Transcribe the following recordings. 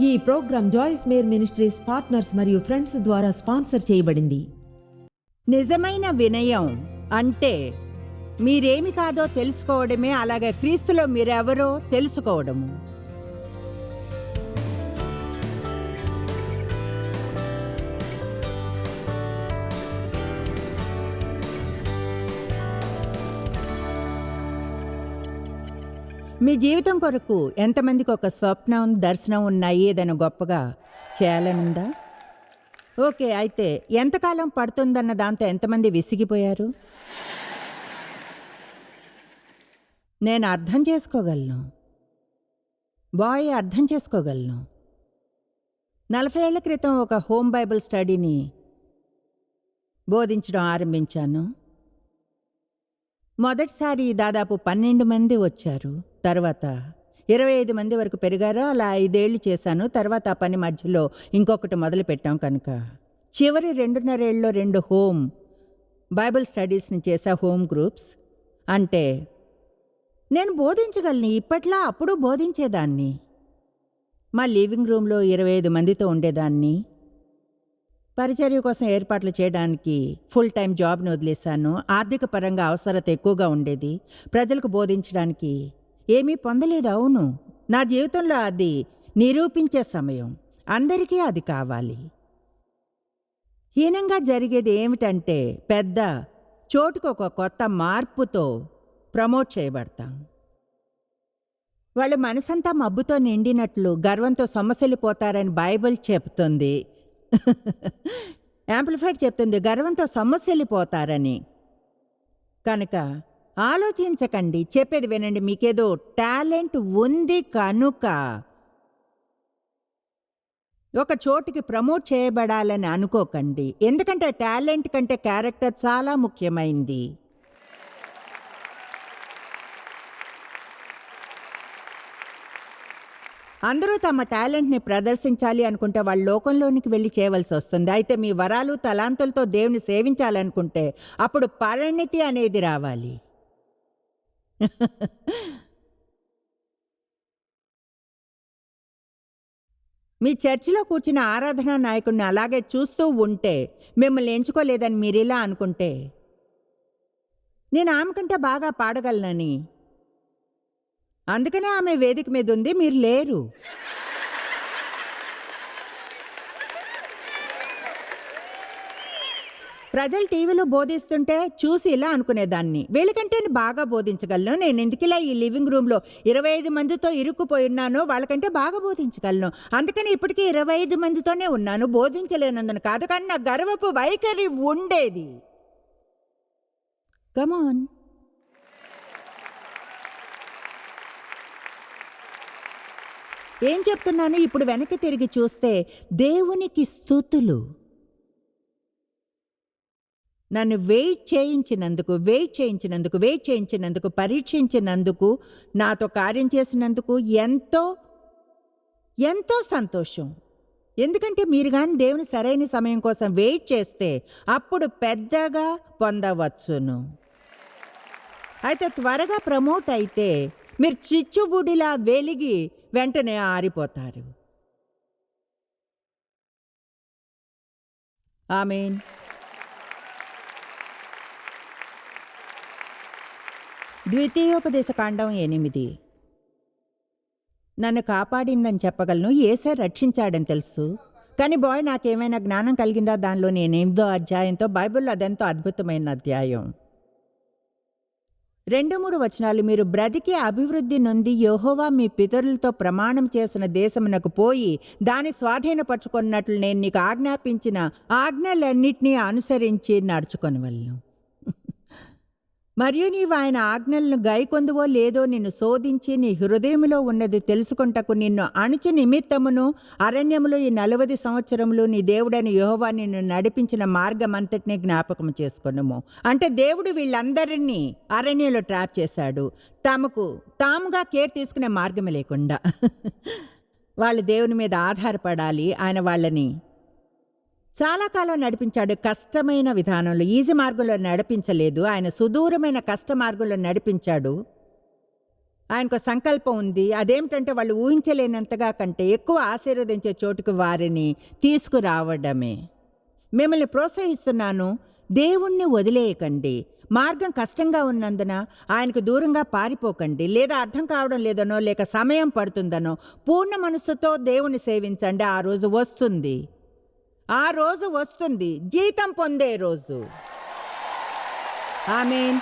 ఈ programme Joyce Meyer ministries partners మరియు friends ద్వారా స్పాన్సర్ చేయబడింది. నిజమైన వినయం అంటే మీరేమి కాదో తెలుసుకోవడమే, అలాగే క్రీస్తులో మీరెవరో తెలుసుకోవడము. మీ జీవితం కొరకు ఎంతమందికి ఒక స్వప్నం, దర్శనం ఉన్నాయి, ఏదైనా గొప్పగా చేయాలనుందా? ఓకే, అయితే ఎంతకాలం పడుతుందన్న దాంతో ఎంతమంది విసిగిపోయారు? నేను అర్థం చేసుకోగలను, అర్థం చేసుకోగలను. 40 ఏళ్ల క్రితం ఒక హోమ్ బైబిల్ స్టడీని బోధించడం ఆరంభించాను. మొదటిసారి దాదాపు 12 మంది వచ్చారు. తర్వాత 25 మంది వరకు పెరిగారు. అలా 5 ఏళ్ళు చేశాను. తర్వాత ఆ పని మధ్యలో ఇంకొకటి మొదలుపెట్టాం. కనుక చివరి 2.5 ఏళ్ళలో 2 హోమ్ బైబిల్ స్టడీస్ని చేశా, హోమ్ గ్రూప్స్. అంటే నేను బోధించగలను, ఇప్పట్లా అప్పుడు బోధించేదాన్ని. మా లివింగ్ రూమ్లో 25 మందితో ఉండేదాన్ని. పరిచర్య కోసం ఏర్పాట్లు చేయడానికి ఫుల్ టైం జాబ్ను వదిలేశాను. ఆర్థిక పరంగా అవసరత ఎక్కువగా ఉండేది. ప్రజలకు బోధించడానికి ఏమీ పొందలేదు. అవును, నా జీవితంలో అది నిరూపించే సమయం. అందరికీ అది కావాలి. హీనంగా జరిగేది ఏమిటంటే, పెద్ద చోటుకు ఒక కొత్త మార్పుతో ప్రమోట్ చేయబడతాం. వాళ్ళు మనసంతా మబ్బుతో నిండినట్లు గర్వంతో సొమ్మసిల్లిపోతారని బైబిల్ చెప్తుంది. యాంప్లిఫైడ్ చెప్తుంది గర్వంతో సొమ్మసిల్లిపోతారని. కనుక ఆలోచించకండి, చెప్పేది వినండి. మీకేదో టాలెంట్ ఉంది కనుక ఒక చోటికి ప్రమోట్ చేయబడాలని అనుకోకండి. ఎందుకంటే టాలెంట్ కంటే క్యారెక్టర్ చాలా ముఖ్యమైంది. అందరూ తమ టాలెంట్ని ప్రదర్శించాలి అనుకుంటే వాళ్ళ లోకంలోనికి వెళ్ళి చేయవలసి వస్తుంది. అయితే మీ వరాలు, తలాంతులతో దేవుని సేవించాలనుకుంటే అప్పుడు పరిణితి అనేది రావాలి. మీ చర్చిలో కూర్చున్న ఆరాధనా నాయకుడిని అలాగే చూస్తూ ఉంటే, మిమ్మల్ని ఎంచుకోలేదని మీరు ఇలా అనుకుంటే, నేను ఆమె కంటే బాగా పాడగలనని, అందుకనే ఆమె వేదిక మీద ఉంది, మీరు లేరు. ప్రజలు టీవీలో బోధిస్తుంటే చూసి ఇలా అనుకునేదాన్ని, వీళ్ళకంటే నేను బాగా బోధించగలను. నేను ఎందుకిలా ఈ లివింగ్ రూమ్లో 25 మందితో ఇరుక్కుపోయి ఉన్నానో వాళ్ళకంటే బాగా బోధించగలను. అందుకని ఇప్పటికీ 25 మందితోనే ఉన్నాను. బోధించలేనందున కాదు, కానీ నా గర్వపు వైఖరి ఉండేది. కమాన్, ఏం చెప్తున్నాను? ఇప్పుడు వెనక్కి తిరిగి చూస్తే దేవునికి స్తుతులు. నన్ను వెయిట్ చేయించినందుకు, పరీక్షించినందుకు, నాతో కార్యం చేసినందుకు ఎంతో ఎంతో సంతోషం. ఎందుకంటే మీరు కానీ దేవుని సరైన సమయం కోసం వెయిట్ చేస్తే అప్పుడు పెద్దగా పొందవచ్చును. అయితే త్వరగా ప్రమోట్ అయితే మీరు చిచ్చుబుడిలా వెలిగి వెంటనే ఆరిపోతారు. ఆమేన్. ద్వితీయోపదేశకాండం 8. నన్ను కాపాడిందని చెప్పగలను, యేసే రక్షించాడని తెలుసు. కానీ నాకేమైనా జ్ఞానం కలిగిందా? దానిలో నేను 8వ అధ్యాయంతో, బైబిల్లో అదెంతో అద్భుతమైన అధ్యాయం. 2-3 వచనాలు. మీరు బ్రతికి అభివృద్ధి నొంది యెహోవా మీ పితరులతో ప్రమాణం చేసిన దేశమునకు పోయి దాని స్వాధీనపరచుకున్నట్లు నేను నీకు ఆజ్ఞాపించిన ఆజ్ఞలన్నిటినీ అనుసరించి నడుచుకొనవలెను. మరియు నీవు ఆయన ఆజ్ఞలను గైకొందువో లేదో నిన్ను శోధించి నీ హృదయములో ఉన్నది తెలుసుకొంటకు నిన్ను అణుచు నిమిత్తమును అరణ్యములో ఈ 40 సంవత్సరములు నీ దేవుడైన యెహోవా నిన్ను నడిపించిన మార్గమంతటినీ జ్ఞాపకం చేసుకొనుము. అంటే దేవుడు వీళ్ళందరినీ అరణ్యంలో ట్రాప్ చేశాడు, తాముగా కేర్ తీసుకునే మార్గమే లేకుండా. వాళ్ళు దేవుని మీద ఆధారపడాలి. ఆయన వాళ్ళని చాలా కాలం నడిపించాడు. కష్టమైన విధానంలో, ఈజీ మార్గంలో నడిపించలేదు. ఆయన సుదూరమైన కష్ట మార్గంలో నడిపించాడు. ఆయనకు సంకల్పం ఉంది. అదేమిటంటే వాళ్ళు ఊహించలేనంతగా కంటే ఎక్కువ ఆశీర్వదించే చోటుకు వారిని తీసుకురావడమే. మిమ్మల్ని ప్రోత్సహిస్తున్నాను, దేవుణ్ణి వదిలేయకండి. మార్గం కష్టంగా ఉన్నందున ఆయనకు దూరంగా పారిపోకండి. లేదా అర్థం కావడం లేదనో, లేక సమయం పడుతుందనో పూర్ణ మనస్సుతో దేవుణ్ణి సేవించండి. ఆ రోజు వస్తుంది, ఆ రోజు వస్తుంది, జీతం పొందే రోజు. ఆమేన్.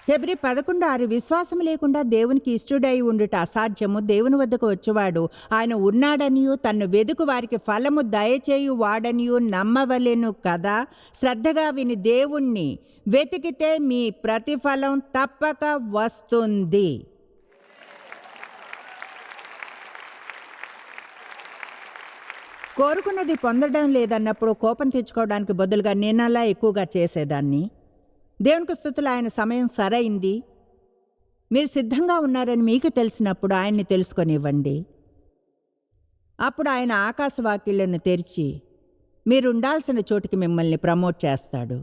హెబ్రీ 11:6 విశ్వాసం లేకుండా దేవునికి ఇష్టుడై ఉండుట అసాధ్యము. దేవుని వద్దకు వచ్చేవాడు ఆయన ఉన్నాడనియు తన్ను వెదుకు వారికి ఫలము దయచేయు వాడనియు నమ్మవలెను కదా. శ్రద్ధగా విని దేవుణ్ణి వెతికితే మీ ప్రతిఫలం తప్పక వస్తుంది. కోరుకున్నది పొందడం లేదన్నప్పుడు కోపం తెచ్చుకోవడానికి బదులుగా నేనలా ఎక్కువగా చేసేదాన్ని. దేవునికి స్తుతులు, ఆయన సమయం సరైంది. మీరు సిద్ధంగా ఉన్నారని మీకు తెలిసినప్పుడు ఆయన్ని తెలుసుకొనివ్వండి. అప్పుడు ఆయన ఆకాశవాకిళ్లను తెరిచి మీరు ఉండాల్సిన చోటికి మిమ్మల్ని ప్రమోట్ చేస్తాడు.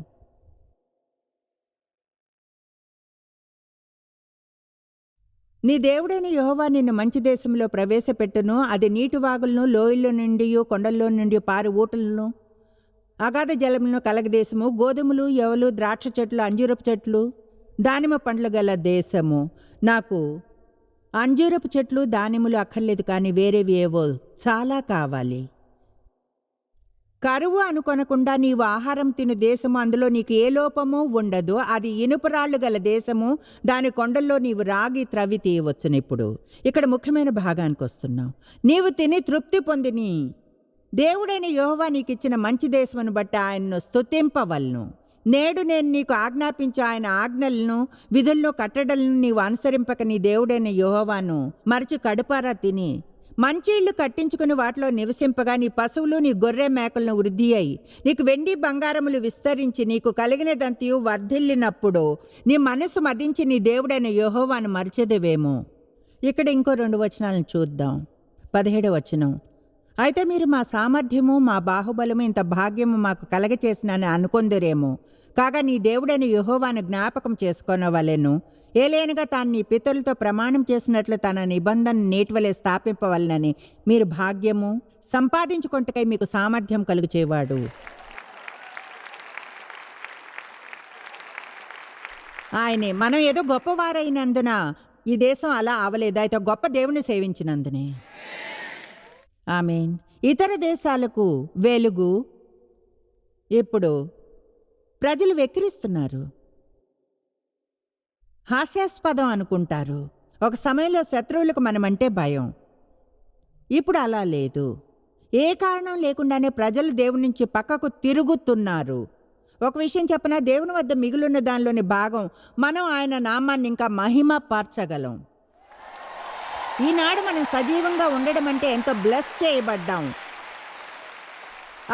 నీ దేవుడైన యెహోవా నిన్ను మంచి దేశంలో ప్రవేశపెట్టును. అది నీటివాగులను, లోయల్లో నుండి, కొండల్లో నుండి పారు ఊటలను, అగాధ జలములను కలగదేశము, గోధుమలు, యవలు, ద్రాక్ష చెట్లు, అంజూరపు చెట్లు, దానిమ్మ పండ్లు గల దేశము. నాకు అంజూరపు చెట్లు, దానిమ్మలు అక్కర్లేదు, కానీ వేరేవి ఏవో చాలా కావాలి. కరువు అనుకొనకుండా నీవు ఆహారం తిను దేశము, అందులో నీకు ఏ లోపము ఉండదు. అది ఇనుపరాళ్ళు గల దేశము, దాని కొండల్లో నీవు రాగి త్రవ్వి తీయవచ్చును. ఇప్పుడు ఇక్కడ ముఖ్యమైన భాగానికి వస్తున్నావు. నీవు తిని తృప్తి పొందిని దేవుడైన యెహోవా నీకిచ్చిన మంచి దేశమును బట్టి ఆయన్ను స్తుతింపవలను. నేడు నేను నీకు ఆజ్ఞాపించు ఆయన ఆజ్ఞలను, విధులను, కట్టడలను నీవు అనుసరింపక నీ దేవుడైన యెహోవాను మరచి కడుపారా తిని మంచి ఇళ్ళు కట్టించుకుని వాటిలో నివసింపగా నీ పశువులు, నీ గొర్రె మేకలను వృద్ధి అయి నీకు వెండి బంగారములు విస్తరించి నీకు కలిగినదంతయు వర్ధిల్లినప్పుడు నీ మనసు మదించి నీ దేవుడైన యెహోవాను మరచెదవేమో. ఇక్కడ ఇంకో 2 వచనాలను చూద్దాం. 17వ వచనం. అయితే మీరు మా సామర్థ్యము, మా బాహుబలము, ఇంత భాగ్యము మాకు కలగచేసినని అనుకొందురేమో. కాగా నీ దేవుడైన యెహోవాను జ్ఞాపకం చేసుకొనవలెను. ఏలైనగా తాను నీ పితరులతో ప్రమాణం చేసినట్లు తన నిబంధన నేటివలే స్థాపింపవలనని మీరు భాగ్యము సంపాదించుకొంటకై మీకు సామర్థ్యం కలుగుచేవాడు. ఆయనే. మనం ఏదో గొప్పవారైనందున ఈ దేశం అలా అవలేదు, అయితే గొప్ప దేవుని సేవించినందునే. ఆమేన్. ఇతర దేశాలకు వెలుగు. ఇప్పుడు ప్రజలు వెక్కిరిస్తున్నారు, హాస్యాస్పదం అనుకుంటారు. ఒక సమయంలో శత్రువులకు మనమంటే భయం. ఇప్పుడు అలా లేదు. ఏ కారణం లేకుండానే ప్రజలు దేవుని నుంచి పక్కకు తిరుగుతున్నారు. ఒక విషయం చెప్పనా, దేవుని వద్ద మిగులున్న దానిలోని భాగం మనం ఆయన నామాన్ని ఇంకా మహిమపరచగలం. ఈనాడు మనం సజీవంగా ఉండడం అంటే ఎంతో బ్లెస్ చేయబడ్డాం.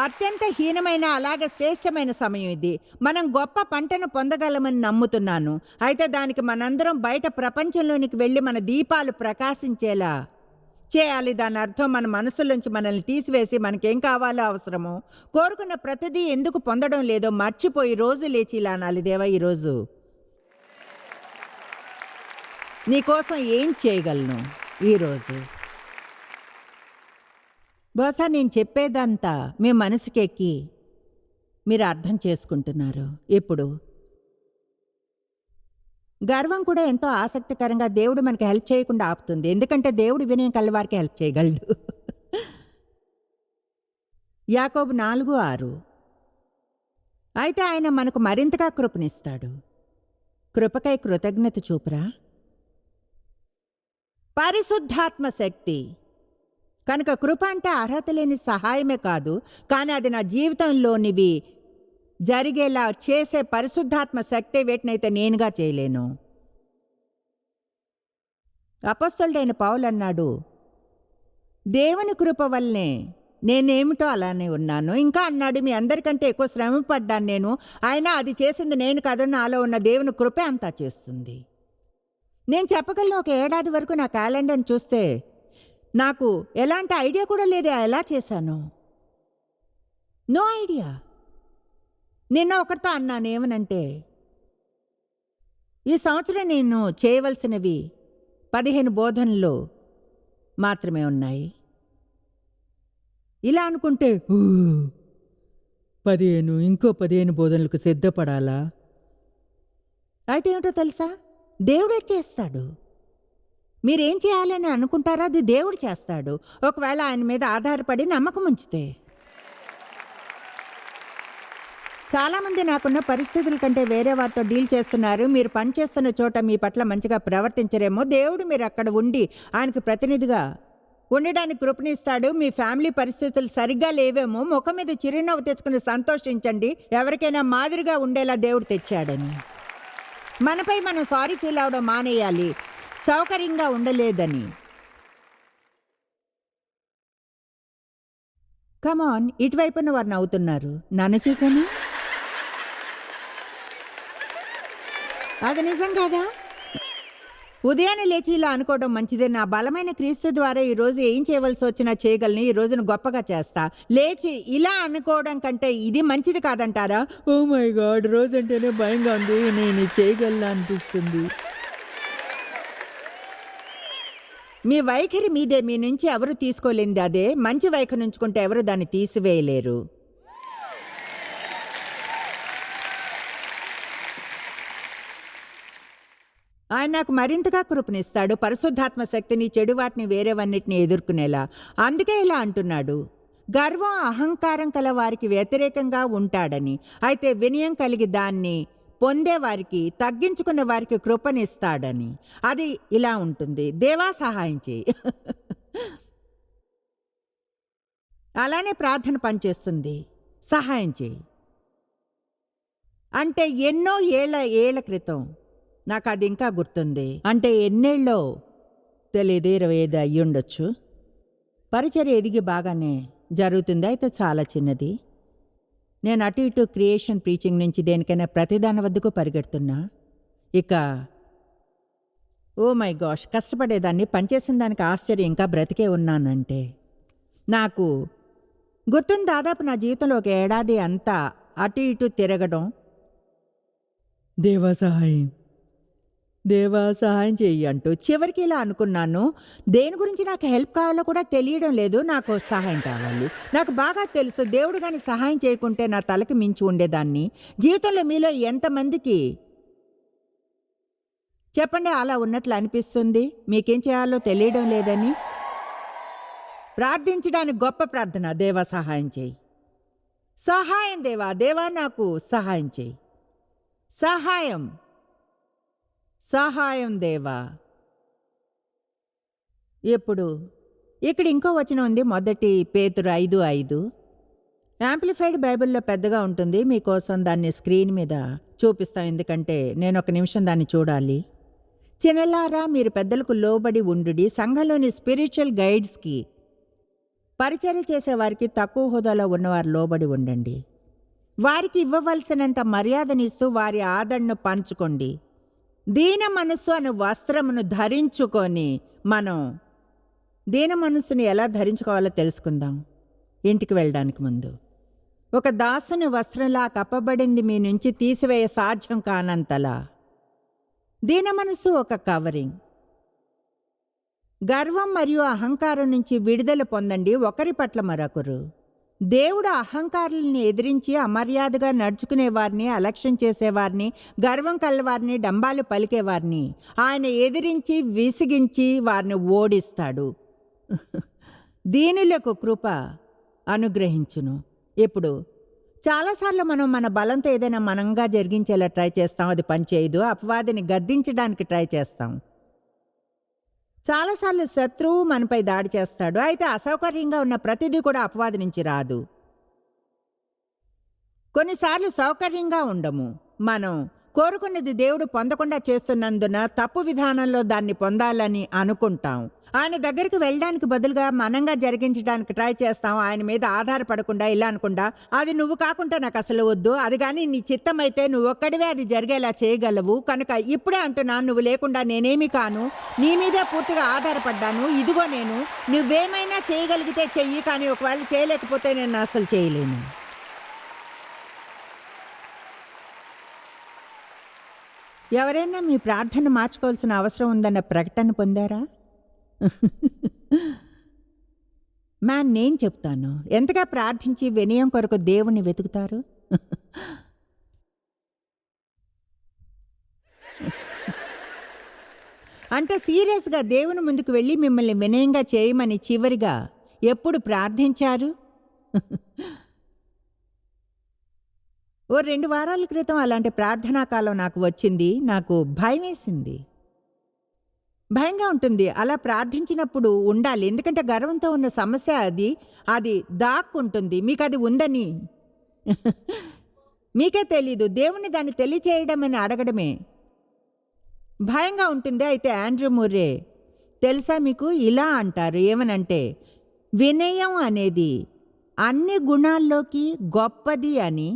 అత్యంత హీనమైన అలాగే శ్రేష్టమైన సమయం ఇది. మనం గొప్ప పంటను పొందగలమని నమ్ముతున్నాను. అయితే దానికి మనందరం బయట ప్రపంచంలోనికి వెళ్ళి మన దీపాలు ప్రకాశించేలా చేయాలి. దాని అర్థం మన మనసులోంచి మనల్ని తీసివేసి మనకేం కావాలో అవసరమో, కోరుకున్న ప్రతిదీ ఎందుకు పొందడం లేదో మర్చిపోయి రోజు లేచి ఇలా అనాలి, దేవా ఈరోజు నీకోసం ఏం చేయగలను ఈరోజు. బహుశా నేను చెప్పేదంతా మీ మనసుకెక్కి మీరు అర్థం చేసుకుంటున్నారు. ఇప్పుడు గర్వం కూడా ఎంతో ఆసక్తికరంగా దేవుడు మనకి హెల్ప్ చేయకుండా ఆపుతుంది. ఎందుకంటే దేవుడు వినయం కలవారికి హెల్ప్ చేయగలడు. యాకోబు 4:6. అయితే ఆయన మనకు మరింతగా కృపనిస్తాడు. కృపకై కృతజ్ఞత చూపురా. పరిశుద్ధాత్మ శక్తి కనుక కృప అంటే అర్హత లేని సహాయమే కాదు, కానీ అది నా జీవితంలోనివి జరిగేలా చేసే పరిశుద్ధాత్మ శక్తి. వేటినైతే నేనుగా చేయలేను. అపొస్తలుడైన పౌలు అన్నాడు, దేవుని కృప వల్లనే నేనేమిటో అలానే ఉన్నాను. ఇంకా అన్నాడు, మీ అందరికంటే ఎక్కువ శ్రమ పడ్డాను నేను, అయినా అది చేసింది నేను కాదు, నాలో ఉన్న దేవుని కృపే అంతా చేస్తుంది. నేను చెప్పగలను, ఒక ఏడాది వరకు నా క్యాలెండర్ని చూస్తే నాకు ఎలాంటి ఐడియా కూడా లేదు ఎలా చేశాను. No idea. నిన్న ఒకరితో అన్నాను ఏమనంటే, ఈ సంవత్సరం నేను చేయవలసినవి 15 బోధనలు మాత్రమే ఉన్నాయి. ఇలా అనుకుంటే 15 ఇంకో 15 బోధనలకు సిద్ధపడాలా? అయితే ఏమిటో తెలుసా, దేవుడే చేస్తాడు. మీరేం చేయాలని అనుకుంటారో అది దేవుడు చేస్తాడు, ఒకవేళ ఆయన మీద ఆధారపడి నమ్మకం ఉంచితే. చాలామంది నాకున్న పరిస్థితుల కంటే వేరే వారితో డీల్ చేస్తున్నారు. మీరు పనిచేస్తున్న చోట మీ పట్ల మంచిగా ప్రవర్తించరేమో, దేవుడు మీరు అక్కడ ఉండి ఆయనకు ప్రతినిధిగా ఉండడానికి కృపణిస్తాడు. మీ ఫ్యామిలీ పరిస్థితులు సరిగ్గా లేవేమో, ముఖం మీద చిరునవ్వు తెచ్చుకుని సంతోషించండి, ఎవరికైనా మాదిరిగా ఉండేలా దేవుడు తెచ్చాడని. మనపై మనం సారీ ఫీల్ అవడం మానేయాలి, సౌకర్యంగా ఉండలేదని. కమాన్, ఇటువైపున వారు నవ్వుతున్నారు, నన్ను చూసాను. అది నిజం కాదా? ఉదయాన్నే లేచి ఇలా అనుకోవడం మంచిదే, నా బలమైన క్రీస్తు ద్వారా ఈరోజు ఏం చేయవలసి వచ్చినా చేయగలను, ఈ రోజును గొప్పగా చేస్తా. లేచి ఇలా అనుకోవడం కంటే ఇది మంచిది కాదంటారా? ఓ మై గాడ్, రోజు అంటేనే భయంగా ఉంది, నేను చేయగలనా అనిపిస్తుంది. మీ వైఖరి మీదే, మీ నుంచి ఎవరు తీసుకోలేంది అదే. మంచి వైఖరి ఉంచుకుంటే ఎవరు దాన్ని తీసివేయలేరు. ఆయన నాకు మరింతగా కృపనిస్తాడు, పరిశుద్ధాత్మ శక్తిని, చెడు వాటిని, వేరేవన్నిటిని ఎదుర్కొనేలా. అందుకే ఇలా అంటున్నాడు, గర్వం అహంకారం కల వారికి వ్యతిరేకంగా ఉంటాడని. అయితే వినయం కలిగి దాన్ని పొందేవారికి, తగ్గించుకున్న వారికి కృపనిస్తాడని. అది ఇలా ఉంటుంది, దేవా సహాయం చేయి. అలానే ప్రార్థన పనిచేస్తుంది, సహాయం చేయి అంటే. ఎన్నో ఏళ్ల క్రితం, నాకు అది ఇంకా గుర్తుంది, అంటే ఎన్నేళ్ళో తెలియదు, 25 అయ్యుండొచ్చు. పరిచర్య ఎదిగి బాగానే జరుగుతుంది, అయితే చాలా చిన్నది. నేను అటు ఇటు క్రియేషన్ ప్రీచింగ్ నుంచి దేనికైనా ప్రతిదాని వద్దకు పరిగెడుతున్నా. ఇక ఓ మై గాష్, కష్టపడేదాన్ని, పనిచేసిన దానికి ఆశ్చర్యం, ఇంకా బ్రతికే ఉన్నానంటే. నాకు గుర్తుంది, దాదాపు నా జీవితంలో 1 ఏడాది అంతా అటు ఇటు తిరగడం. దేవా సహాయం, దేవా సహాయం చెయ్యి అంటూ. చివరికి ఇలా అనుకున్నాను, దేని గురించి నాకు హెల్ప్ కావాలో కూడా తెలియడం లేదు, నాకు సహాయం కావాలి. నాకు బాగా తెలుసు, దేవుడు కానీ సహాయం చేయకుంటే నా తలకి మించి ఉండేదాన్ని. జీవితంలో మీలో ఎంతమందికి చెప్పండి అలా ఉన్నట్లు అనిపిస్తుంది? మీకేం చేయాలో తెలియడం లేదని. ప్రార్థించడానికి గొప్ప ప్రార్థన, దేవా సహాయం చేయి, సహాయం దేవా, దేవా నాకు సహాయం చేయి, సహాయం, సహాయం దేవా. ఇప్పుడు ఇక్కడ ఇంకో వచనం ఉంది, మొదటి పేతురు 5:5. యాంప్లిఫైడ్ బైబిల్లో పెద్దగా ఉంటుంది, మీకోసం దాన్ని స్క్రీన్ మీద చూపిస్తాం, ఎందుకంటే నేను 1 నిమిషం దాన్ని చూడాలి. చిన్నలారా, మీరు పెద్దలకు లోబడి ఉండుడి, సంఘంలోని స్పిరిచువల్ గైడ్స్కి, పరిచర్య చేసేవారికి, తక్కువ హోదాలో ఉన్నవారు లోబడి ఉండండి. వారికి ఇవ్వవలసినంత మర్యాదనిస్తూ వారి ఆదరణను పంచుకోండి. దీన మనస్సు అనే వస్త్రమును ధరించుకొని, మనం దీన మనస్సుని ఎలా ధరించుకోవాలో తెలుసుకుందాం. ఇంటికి వెళ్ళడానికి ముందు, ఒక దాసుని వస్త్రంలా కప్పబడింది మీ నుంచి తీసివేయ సాధ్యం కానంతలా. దీన మనస్సు ఒక కవరింగ్. గర్వం మరియు అహంకారం నుంచి విడుదల పొందండి, ఒకరి పట్ల మరొకరు. దేవుడు అహంకారుల్ని ఎదిరించి అమర్యాదగా నడుచుకునేవారిని, అలక్ష్యం చేసేవారిని, గర్వం కలవారిని, డంబాలు పలికేవారిని ఆయన ఎదిరించి విసిగించి వారిని ఓడిస్తాడు. దీనులకు కృప అనుగ్రహించును. ఇప్పుడు చాలాసార్లు మనం మన బలంతో ఏదైనా మనంగా జరిగించేలా ట్రై చేస్తాం, అది పనిచేయదు. అపవాదిని గద్దించడానికి ట్రై చేస్తాం. చాలాసార్లు శత్రువు మనపై దాడి చేస్తాడు, అయితే అసౌకర్యంగా ఉన్న ప్రతిదీ కూడా అపవాది నుంచి రాదు. కొన్నిసార్లు సౌకర్యంగా ఉండము, మనం కోరుకున్నది దేవుడు పొందకుండా చేస్తున్నందున తప్పు విధానంలో దాన్ని పొందాలని అనుకుంటాం. ఆయన దగ్గరికి వెళ్ళడానికి బదులుగా మనంగా జరిగించడానికి ట్రై చేస్తాం, ఆయన మీద ఆధారపడకుండా. ఇలా అనుకుండా, అది నువ్వు కాకుండా నాకు అసలు వద్దు, అది కానీ నీ చిత్తం అయితే నువ్వు ఒక్కడివే అది జరిగేలా చేయగలవు, కనుక ఇప్పుడే అంటున్నాను, నువ్వు లేకుండా నేనేమి కాను, నీ మీదే పూర్తిగా ఆధారపడ్డాను, ఇదిగో నేను, నువ్వేమైనా చేయగలిగితే చెయ్యి, కానీ ఒకవేళ చేయలేకపోతే నేను అసలు చేయలేను. ఎవరైనా మీ ప్రార్థన మార్చుకోవాల్సిన అవసరం ఉందన్న ప్రకటన పొందారా? నేను చెప్తాను. ఎంతగా ప్రార్థించి వినయం కొరకు దేవుణ్ణి వెతుకుతారు? అంటే సీరియస్గా దేవుని ముందుకు వెళ్ళి మిమ్మల్ని వినయంగా చేయమని చివరిగా ఎప్పుడు ప్రార్థించారు? ఓ 2 వారాల క్రితం అలాంటి ప్రార్థనా కాలం నాకు వచ్చింది. నాకు భయమేసింది. భయంగా ఉంటుంది. అలా ప్రార్థించినప్పుడు ఉండాలి. ఎందుకంటే గర్వంతో ఉన్న సమస్య అది దాక్కుంటుంది. మీకు అది ఉందని మీకే తెలీదు. దేవుణ్ణి దాన్ని తెలియచేయడం అని అడగడమే భయంగా ఉంటుంది. అయితే ఆండ్రూ ముర్రే తెలుసా మీకు, ఇలా అంటారు, ఏమనంటే వినయం అనేది అన్ని గుణాల్లోకి గొప్పది అని,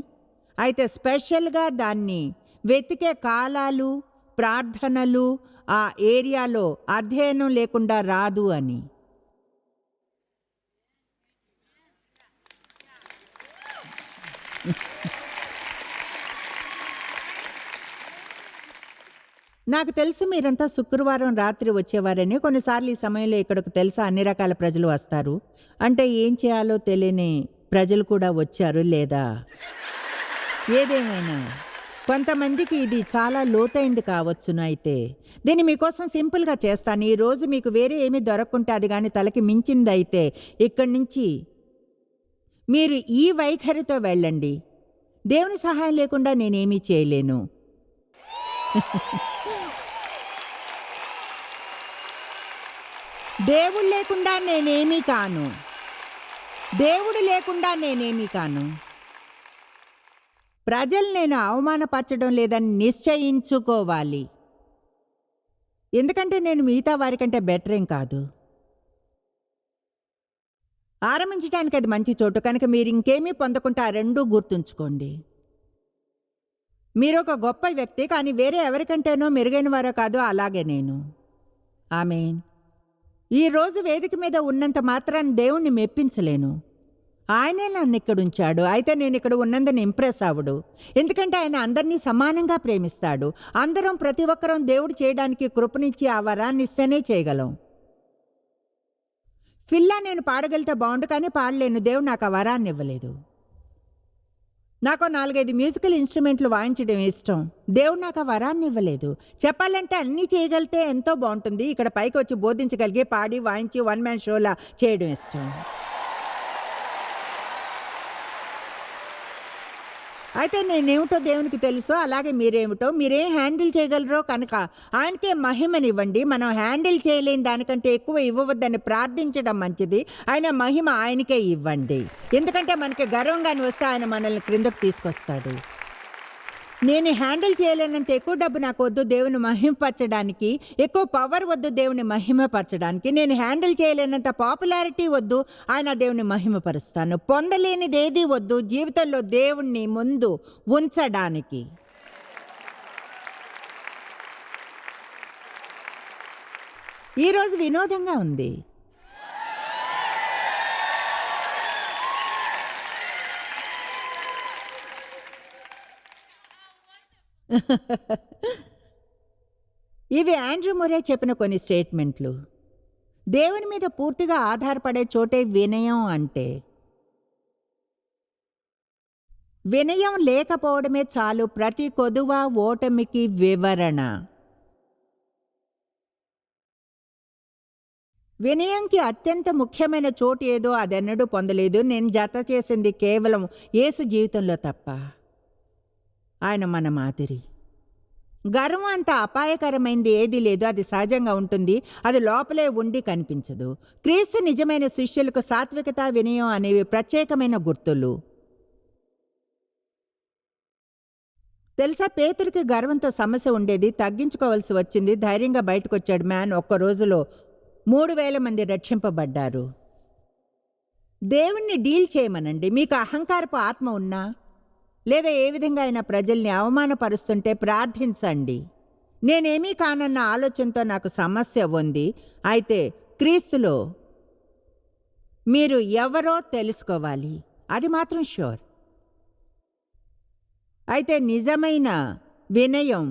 అయితే స్పెషల్గా దాన్ని వెతికే కాలాలు, ప్రార్థనలు ఆ ఏరియాలో అధ్యయనం లేకుండా రాదు అని. నాకు తెలుసు మీరంతా శుక్రవారం రాత్రి వచ్చేవారని. కొన్నిసార్లు ఈ సమయంలో ఇక్కడకు తెలుసా అన్ని రకాల ప్రజలు వస్తారు. అంటే ఏం చేయాలో తెలియని ప్రజలు కూడా వచ్చారు లేదా? ఏదేమైనా కొంతమందికి ఇది చాలా లోతైంది కావచ్చును. అయితే దీన్ని మీకోసం సింపుల్గా చేస్తాను. ఈరోజు మీకు వేరే ఏమీ దొరకకుంటే, అది కానీ తలకి మించిందైతే ఇక్కడి నుంచి మీరు ఈ వైఖరితో వెళ్ళండి. దేవుని సహాయం లేకుండా నేనేమీ చేయలేను. దేవుడు లేకుండా నేనేమీ కాను. దేవుడు లేకుండా నేనేమీ కాను. ప్రజలు నేను అవమానపరచడం లేదని నిశ్చయించుకోవాలి. ఎందుకంటే నేను మిగతా వారికంటే బెటర్ ఏం కాదు. ఆరంభించడానికి అది మంచి చోటు కనుక మీరు ఇంకేమీ పొందకుండా ఆ రెండూ గుర్తుంచుకోండి. మీరు ఒక గొప్ప వ్యక్తి, కానీ వేరే ఎవరికంటేనో మెరుగైన వారో కాదు. అలాగే నేను. ఆమేన్. ఈరోజు వేదిక మీద ఉన్నంత మాత్రాన్ని దేవుణ్ణి మెప్పించలేను. ఆయనే నన్ను ఇక్కడ ఉంచాడు. అయితే నేను ఇక్కడ ఉన్నందున ఇంప్రెస్ అవ్వడు. ఎందుకంటే ఆయన అందరినీ సమానంగా ప్రేమిస్తాడు. అందరం ప్రతి ఒక్కరం దేవుడు చేయడానికి కృపనిచ్చి ఆ వరాన్ని ఇస్తేనే చేయగలం. ఫిల్లా నేను పాడగలితే బాగుండు, కానీ పాడలేను. దేవుడు నాకు ఆ వరాన్ని ఇవ్వలేదు. నాకు 4-5 మ్యూజికల్ ఇన్స్ట్రుమెంట్లు వాయించడం ఇష్టం. దేవుడు నాకు ఆ వరాన్ని ఇవ్వలేదు. చెప్పాలంటే అన్నీ చేయగలితే ఎంతో బాగుంటుంది. ఇక్కడ పైకి వచ్చి బోధించగలిగే, పాడి వాయించి 1 మ్యాన్ షోలా చేయడం ఇష్టం. అయితే నేనేమిటో దేవునికి తెలుసు, అలాగే మీరేమిటో, మీరేం హ్యాండిల్ చేయగలరో కనుక ఆయనకే మహిమనివ్వండి. మనం హ్యాండిల్ చేయలేని దానికంటే ఎక్కువ ఇవ్వవద్దని ప్రార్థించడం మంచిది. ఆయన మహిమ ఆయనకే ఇవ్వండి. ఎందుకంటే మనకి గర్వంగాని వస్తే ఆయన మనల్ని క్రిందకు తీసుకొస్తాడు. నేను హ్యాండిల్ చేయలేనంత ఎక్కువ డబ్బు నాకు వద్దు దేవుని మహిమపరచడానికి. ఎక్కువ పవర్ వద్దు దేవుని మహిమపరచడానికి. నేను హ్యాండిల్ చేయలేనంత పాపులారిటీ వద్దు, ఆయన దేవుని మహిమపరుస్తాను. పొందలేనిదేది వద్దు జీవితంలో దేవుణ్ణి ముందు ఉంచడానికి. ఈరోజు వినోదంగా ఉంది. ఇవి ఆండ్రూ మురే చెప్పిన కొన్ని స్టేట్మెంట్లు. దేవుని మీద పూర్తిగా ఆధారపడే చోటే వినయం అంటే. వినయం లేకపోవడమే చాలు ప్రతి కొదువ ఓటమికి వివరణ. వినయంకి అత్యంత ముఖ్యమైన చోటు ఏదో అదెన్నడూ పొందలేదు. నేను జత చేసింది కేవలం యేసు జీవితంలో తప్ప. ఆయన మన మాదిరి. గర్వం అంత అపాయకరమైంది ఏదీ లేదు. అది సహజంగా ఉంటుంది. అది లోపలే ఉండి కనిపించదు. క్రీస్తు నిజమైన శిష్యులకు సాత్వికత, వినయం అనేవి ప్రత్యేకమైన గుర్తులు. తెలుసా, పేతురుకి గర్వంతో సమస్య ఉండేది. తగ్గించుకోవాల్సి వచ్చింది. ధైర్యంగా బయటకు వచ్చాడు. ఒక్క రోజులో 3,000 మంది రక్షింపబడ్డారు. దేవుణ్ణి డీల్ చేయమనండి. మీకు అహంకారపు ఆత్మ ఉన్నా లేదా ఏ విధంగా అయినా ప్రజల్ని అవమానపరుస్తుంటే ప్రార్థించండి. నేనేమీ కానన్న ఆలోచనతో నాకు సమస్య ఉంది. అయితే క్రీస్తులో మీరు ఎవరో తెలుసుకోవాలి. అది మాత్రం షూర్. అయితే నిజమైన వినయం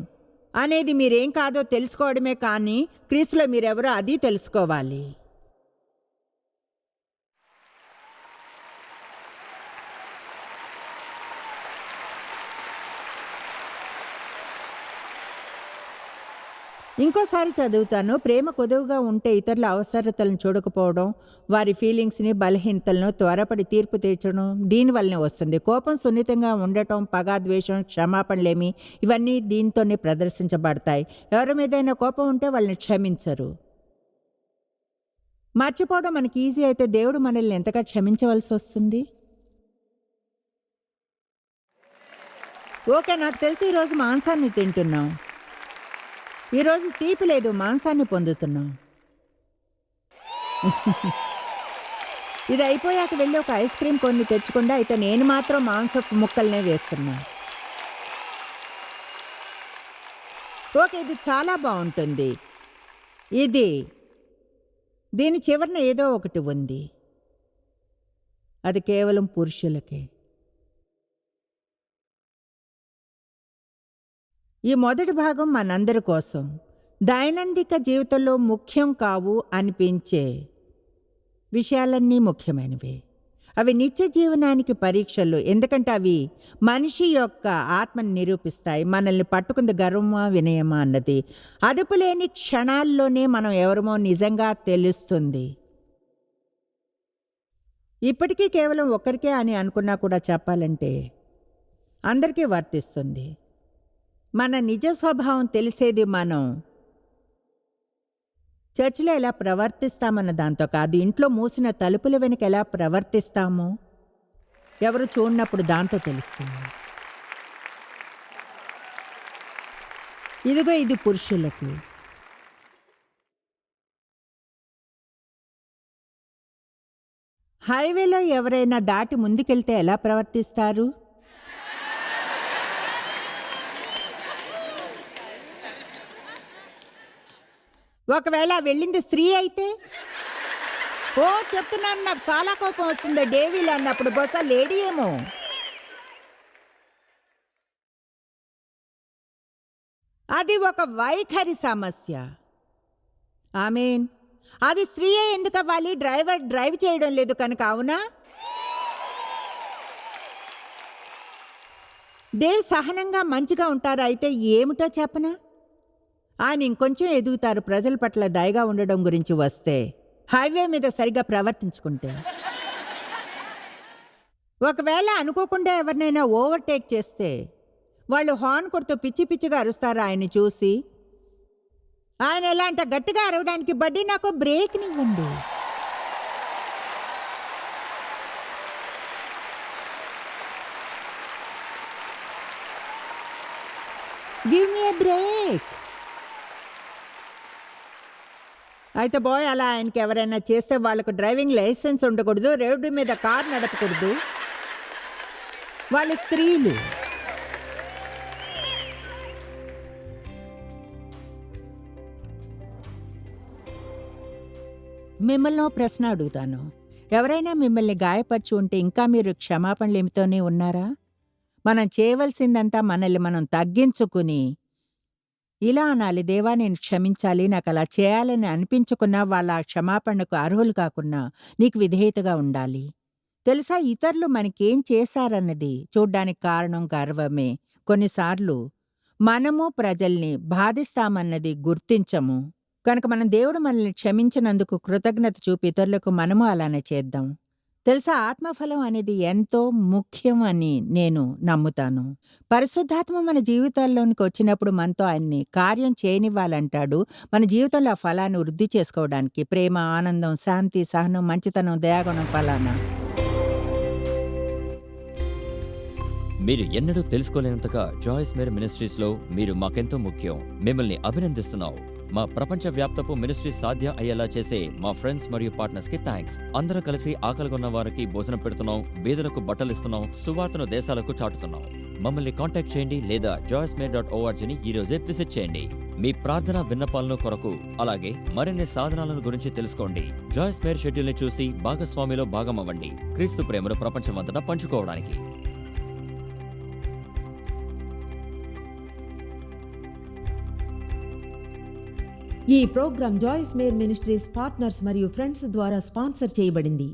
అనేది మీరేం కాదో తెలుసుకోవడమే, కానీ క్రీస్తులో మీరెవరో అది తెలుసుకోవాలి. ఇంకోసారి చదువుతాను. ప్రేమ కొదువుగా ఉంటే ఇతరుల అవసరతలను చూడకపోవడం, వారి ఫీలింగ్స్ని, బలహీనతలను త్వరపడి తీర్పు తీర్చడం దీనివల్లనే వస్తుంది. కోపం, సున్నితంగా ఉండటం, పగ, ద్వేషం, క్షమాపణలేమి ఇవన్నీ దీంతోనే ప్రదర్శించబడతాయి. ఎవరి మీదైనా కోపం ఉంటే వాళ్ళని క్షమించరు. మర్చిపోవడం మనకి ఈజీ అయితే దేవుడు మనల్ని ఎంతగా క్షమించవలసి వస్తుంది. ఓకే, నాకు తెలిసి ఈరోజు మాంసాన్ని తింటున్నాం. ఈరోజు తీపి లేదు, మాంసాన్ని పొందుతున్నాం. ఇది అయిపోయాక వెళ్ళి ఒక ఐస్ క్రీమ్ కొన్ని తెచ్చుకుండా, అయితే నేను మాత్రం మాంసపు ముక్కల్నే వేస్తున్నా. ఓకే, ఇది చాలా బాగుంటుంది. దీని చివరన ఏదో ఒకటి ఉంది. అది కేవలం పురుషులకే. ఈ మొదటి భాగం మనందరి కోసం. దైనందిక జీవితంలో ముఖ్యం కావు అనిపించే విషయాలన్నీ ముఖ్యమైనవే. అవి నిత్య జీవనానికి పరీక్షలు, ఎందుకంటే అవి మనిషి యొక్క ఆత్మని నిరూపిస్తాయి. మనల్ని పట్టుకుంది గర్వమా వినయమా అన్నది. అదుపులేని క్షణాల్లోనే మనం ఎవరమో నిజంగా తెలుస్తుంది. ఇప్పటికీ కేవలం ఒక్కరికే అని అనుకున్నా కూడా చెప్పాలంటే అందరికీ వర్తిస్తుంది. మన నిజ స్వభావం తెలిసేది మనం చర్చిలో ఎలా ప్రవర్తిస్తామన్న దాంతో కాదు, ఇంట్లో మూసిన తలుపుల వెనుక ఎలా ప్రవర్తిస్తామో ఎవరు చూడనప్పుడు దాంతో తెలుస్తుంది. ఇదిగో ఇది పురుషులకు. హైవేలో ఎవరైనా దాటి ముందుకెళ్తే ఎలా ప్రవర్తిస్తారు? ఒకవేళ వెళ్ళింది స్త్రీ అయితే? చెప్తున్నాను, నాకు చాలా కోపం వస్తుంది డేవిల్ అన్నప్పుడు. బహుశా లేడీ ఏమో. అది ఒక వైఖరి సమస్య. ఆమేన్. అది స్త్రీయే ఎందుకు అవ్వాలి? డ్రైవర్ డ్రైవ్ చేయడం లేదు కనుక, అవునా? దేవ్ సహనంగా మంచిగా ఉంటారు. అయితే ఏమిటో చెప్పనా, ఆయన ఇంకొంచెం ఎదుగుతారు ప్రజల పట్ల దయగా ఉండడం గురించి వస్తే. హైవే మీద సరిగ్గా ప్రవర్తించుకుంటే. ఒకవేళ అనుకోకుండా ఎవరినైనా ఓవర్టేక్ చేస్తే వాళ్ళు హార్న్ కొడుతూ పిచ్చి పిచ్చిగా అరుస్తారు ఆయన్ని చూసి. ఆయన ఎలా అంటే గట్టిగా అరవడానికి, బడ్డీ నాకు బ్రేక్నివ్వండి. Give me a break. అయితే బాయ్, అలా ఆయనకి ఎవరైనా చేస్తే వాళ్ళకు డ్రైవింగ్ లైసెన్స్ ఉండకూడదు, రోడ్డు మీద కారు నడపకూడదు. వాళ్ళు స్త్రీలు. మిమ్మల్ని ప్రశ్న అడుగుతాను. ఎవరైనా మిమ్మల్ని గాయపరిచి ఉంటే ఇంకా మీరు క్షమాపణలేమితోనే ఉన్నారా? మనం చేయవలసిందంతా మనల్ని మనం తగ్గించుకుని ఇలా అనాలి, దేవా నేను క్షమించాలి, నాకు అలా చేయాలని అనిపించుకున్నా వాళ్ళ క్షమాపణకు అర్హులు కాకున్నా నీకు విధేయతగా ఉండాలి. తెలుసా, ఇతరులు మనకేం చేశారన్నది చూడ్డానికి కారణం గర్వమే. కొన్నిసార్లు మనము ప్రజల్ని బాధిస్తామన్నది గుర్తించము. కనుక మనం దేవుడు మనల్ని క్షమించినందుకు కృతజ్ఞత చూపి ఇతరులకు మనము అలానే చేద్దాం. తెలుసా, ఆత్మఫలం అనేది ఎంతో ముఖ్యం అని నేను నమ్ముతాను. పరిశుద్ధాత్మ మన జీవితాల్లోనికి వచ్చినప్పుడు మనతో ఆయన్ని కార్యం చేయనివ్వాలంటాడు. మన జీవితంలో ఆ ఫలాన్ని వృద్ధి చేసుకోవడానికి. ప్రేమ, ఆనందం, శాంతి, సహనం, మంచితనం, దయాగుణం ఫలానా. మీరు ఎన్నడూ తెలుసుకోలేనంతగా జాయిస్ మేర్ మినిస్ట్రీస్లో మీరు మాకెంతో ముఖ్యం. మిమ్మల్ని అభినందిస్తున్నాం. మా ప్రపంచవ్యాప్తపు మినిస్ట్రీ సాధ్యం అయ్యేలా చేసే మా ఫ్రెండ్స్ మరియు పార్ట్నర్స్కి థ్యాంక్స్. అందరూ కలిసి ఆకలిగొన్న వారికి భోజనం పెడుతున్నాం, బీదలకు బట్టలు ఇస్తున్నాం, సువార్తను దేశాలకు చాటుతున్నాం. మమ్మల్ని కాంటాక్ట్ చేయండి లేదా joycemeer.orgని ఈ రోజే విజిట్ చేయండి. మీ ప్రార్థన విన్నపాలను కొరకు, అలాగే మరిన్ని సాధనాలను గురించి తెలుసుకోండి. జాయిస్ మేర్ షెడ్యూల్ని చూసి భాగస్వామిలో భాగమవ్వండి, క్రీస్తు ప్రేమను ప్రపంచమంతటా పంచుకోవడానికి. ఈ programme Joyce Meyer ministries partners మరియు ఫ్రెండ్స్ ద్వారా స్పాన్సర్ చేయబడింది.